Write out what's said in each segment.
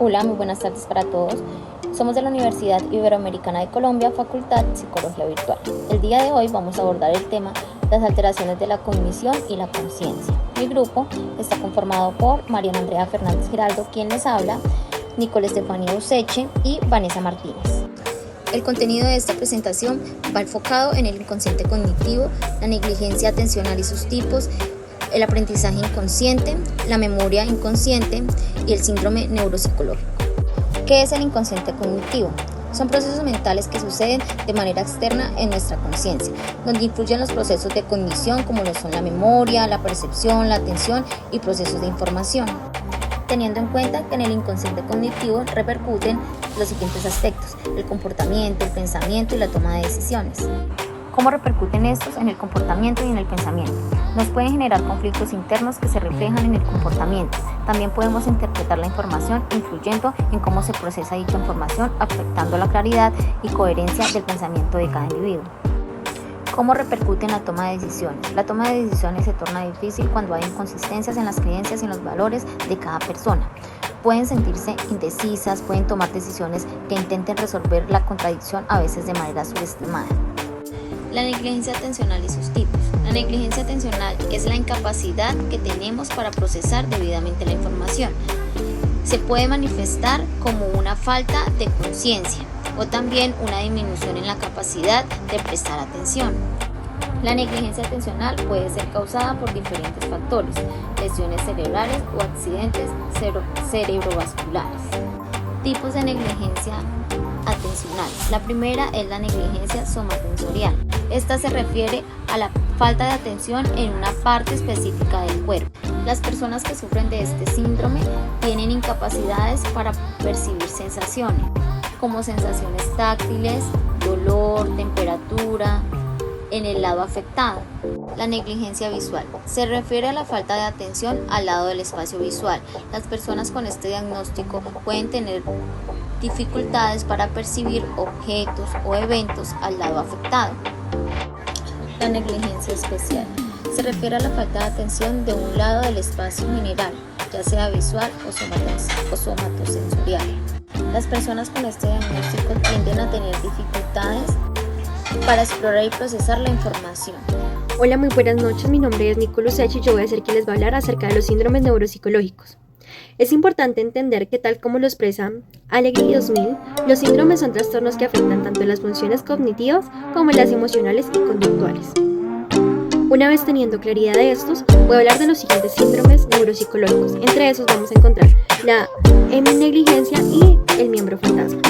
Hola, muy buenas tardes para todos. Somos de la Universidad Iberoamericana de Colombia, Facultad Psicología Virtual. El día de hoy vamos a abordar el tema las alteraciones de la cognición y la conciencia. Mi grupo está conformado por Mariana Andrea Fernández Giraldo, quien les habla, Nicole Estefanía Useche y Vanessa Martínez. El contenido de esta presentación va enfocado en el inconsciente cognitivo, la negligencia atencional y sus tipos, el aprendizaje inconsciente, la memoria inconsciente y el síndrome neuropsicológico. ¿Qué es el inconsciente cognitivo? Son procesos mentales que suceden de manera externa en nuestra conciencia, donde influyen los procesos de cognición como lo son la memoria, la percepción, la atención y procesos de información. Teniendo en cuenta que en el inconsciente cognitivo repercuten los siguientes aspectos: el comportamiento, el pensamiento y la toma de decisiones. ¿Cómo repercuten estos en el comportamiento y en el pensamiento? Nos pueden generar conflictos internos que se reflejan en el comportamiento. También podemos interpretar la información influyendo en cómo se procesa dicha información, afectando la claridad y coherencia del pensamiento de cada individuo. ¿Cómo repercute en la toma de decisiones? La toma de decisiones se torna difícil cuando hay inconsistencias en las creencias y en los valores de cada persona. Pueden sentirse indecisas, pueden tomar decisiones que intenten resolver la contradicción, a veces de manera subestimada. La negligencia atencional y sus tipos. La negligencia atencional es la incapacidad que tenemos para procesar debidamente la información. Se puede manifestar como una falta de conciencia o también una disminución en la capacidad de prestar atención. La negligencia atencional puede ser causada por diferentes factores, lesiones cerebrales o accidentes cerebrovasculares. Tipos de negligencia atencional. La primera es la negligencia somatosensorial. Esta se refiere a la falta de atención en una parte específica del cuerpo. Las personas que sufren de este síndrome tienen incapacidades para percibir sensaciones, como sensaciones táctiles, dolor, temperatura, en el lado afectado. La negligencia visual se refiere a la falta de atención al lado del espacio visual. Las personas con este diagnóstico pueden tener dificultades para percibir objetos o eventos al lado afectado. La negligencia especial se refiere a la falta de atención de un lado del espacio general, ya sea visual o somatosensorial. Las personas con este diagnóstico tienden a tener dificultades para explorar y procesar la información. Hola, muy buenas noches, mi nombre es Nicole Useche y yo voy a ser quien les va a hablar acerca de los síndromes neuropsicológicos. Es importante entender que, tal como lo expresa Allegri 2000, los síndromes son trastornos que afectan tanto las funciones cognitivas como las emocionales y conductuales. Una vez teniendo claridad de estos, voy a hablar de los siguientes síndromes neuropsicológicos. Entre esos vamos a encontrar la heminegligencia y el miembro fantasma.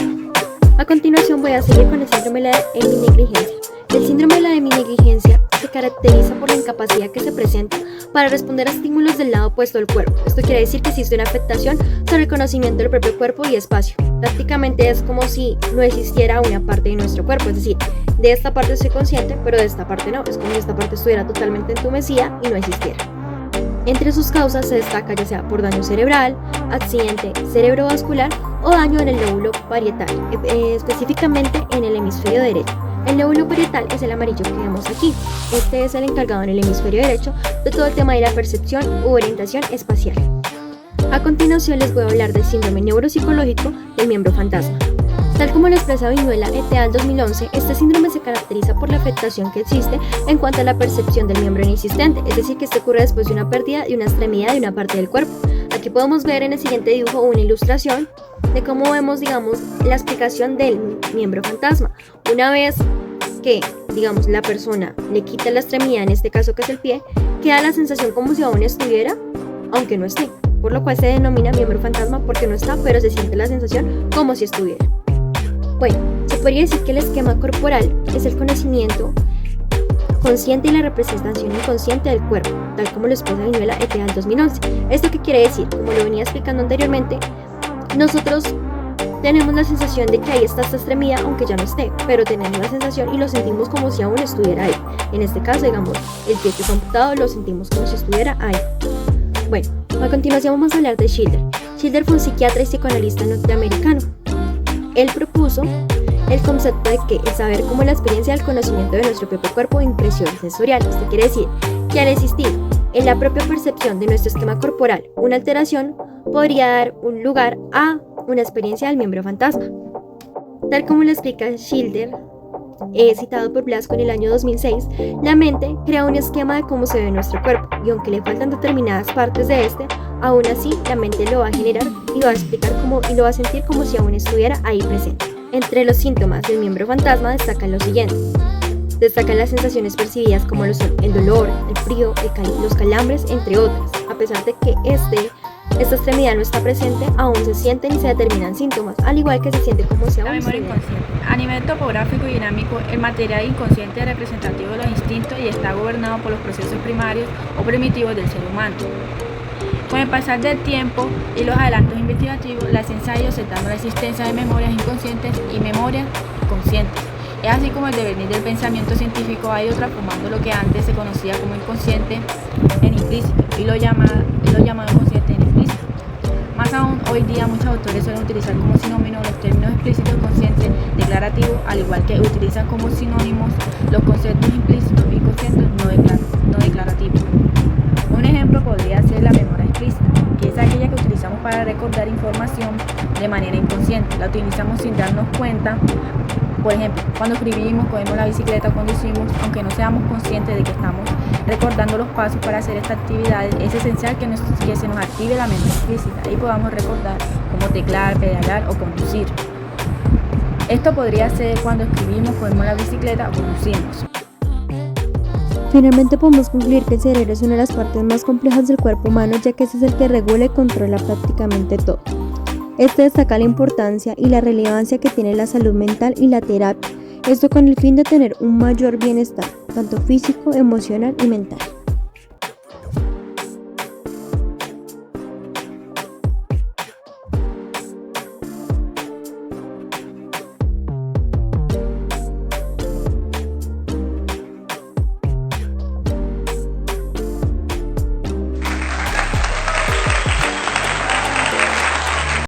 A continuación voy a seguir con el síndrome de la heminegligencia. El síndrome de la heminegligencia se caracteriza por la incapacidad que se presenta para responder a estímulos del lado opuesto del cuerpo. Esto quiere decir que existe una afectación sobre el conocimiento del propio cuerpo y espacio. Prácticamente es como si no existiera una parte de nuestro cuerpo, es decir, de esta parte soy consciente, pero de esta parte no. Es como si esta parte estuviera totalmente entumecida y no existiera. Entre sus causas se destaca ya sea por daño cerebral, accidente cerebrovascular o daño en el lóbulo parietal, específicamente en el hemisferio derecho. El lóbulo parietal es el amarillo que vemos aquí. Este es el encargado en el hemisferio derecho de todo el tema de la percepción u orientación espacial. A continuación les voy a hablar del síndrome neuropsicológico del miembro fantasma. Tal como lo expresa Viñuela et al. 2011, este síndrome se caracteriza por la afectación que existe en cuanto a la percepción del miembro inexistente, es decir, que esto ocurre después de una pérdida de una extremidad de una parte del cuerpo. Aquí podemos ver en el siguiente dibujo una ilustración de cómo vemos, la explicación del miembro fantasma. Una vez que, la persona le quita la extremidad, en este caso que es el pie, queda la sensación como si aún estuviera, aunque no esté, por lo cual se denomina miembro fantasma porque no está, pero se siente la sensación como si estuviera. Bueno, se podría decir que el esquema corporal es el conocimiento consciente y la representación inconsciente del cuerpo, tal como lo expresa Viñuela et al. 2011. ¿Esto qué quiere decir? Como lo venía explicando anteriormente, nosotros tenemos la sensación de que ahí está esta extremidad, aunque ya no esté, pero tenemos la sensación y lo sentimos como si aún estuviera ahí. En este caso, el pie que está amputado lo sentimos como si estuviera ahí. Bueno, a continuación vamos a hablar de Schiller. Schiller fue un psiquiatra y psicoanalista norteamericano. Él propuso el concepto de que el saber como la experiencia del conocimiento de nuestro propio cuerpo e impresión sensorial. Esto quiere decir que al existir en la propia percepción de nuestro esquema corporal una alteración, podría dar un lugar a una experiencia del miembro fantasma. Tal como lo explica Schilder, citado por Blasco en el año 2006, la mente crea un esquema de cómo se ve nuestro cuerpo, y aunque le faltan determinadas partes de este, aún así la mente lo va a generar y va a explicar cómo y lo va a sentir como si aún estuviera ahí presente. Entre los síntomas del miembro fantasma destacan los siguientes. Destacan las sensaciones percibidas como lo son el dolor, el frío, los calambres, entre otras. A pesar de que esta extremidad no está presente, aún se sienten y se determinan síntomas, al igual que se siente como si aún La memoria estuviera. inconsciente. A nivel topográfico y dinámico, el material inconsciente es representativo de los instintos y está gobernado por los procesos primarios o primitivos del ser humano. Con el pasar del tiempo y los adelantos investigativos, la ciencia ha ido aceptando la existencia de memorias inconscientes y memorias conscientes. Es así como el devenir del pensamiento científico ha ido transformando lo que antes se conocía como inconsciente en implícito y lo llamado consciente en explícito. Más aún, hoy día muchos autores suelen utilizar como sinónimo los términos explícito y consciente declarativo, al igual que utilizan como sinónimos los conceptos implícitos y conscientes no declarativos. Un ejemplo podría ser la memoria explícita, que es aquella que utilizamos para recordar información de manera inconsciente. La utilizamos sin darnos cuenta. Por ejemplo, cuando escribimos, cogemos la bicicleta o conducimos, aunque no seamos conscientes de que estamos recordando los pasos para hacer estas actividades, es esencial que se nos active la mente explícita y podamos recordar cómo teclar, pedalar o conducir. Esto podría ser cuando escribimos, cogemos la bicicleta o conducimos. Finalmente podemos concluir que el cerebro es una de las partes más complejas del cuerpo humano, ya que ese es el que regula y controla prácticamente todo. Este destaca la importancia y la relevancia que tiene la salud mental y la terapia, esto con el fin de tener un mayor bienestar, tanto físico, emocional y mental.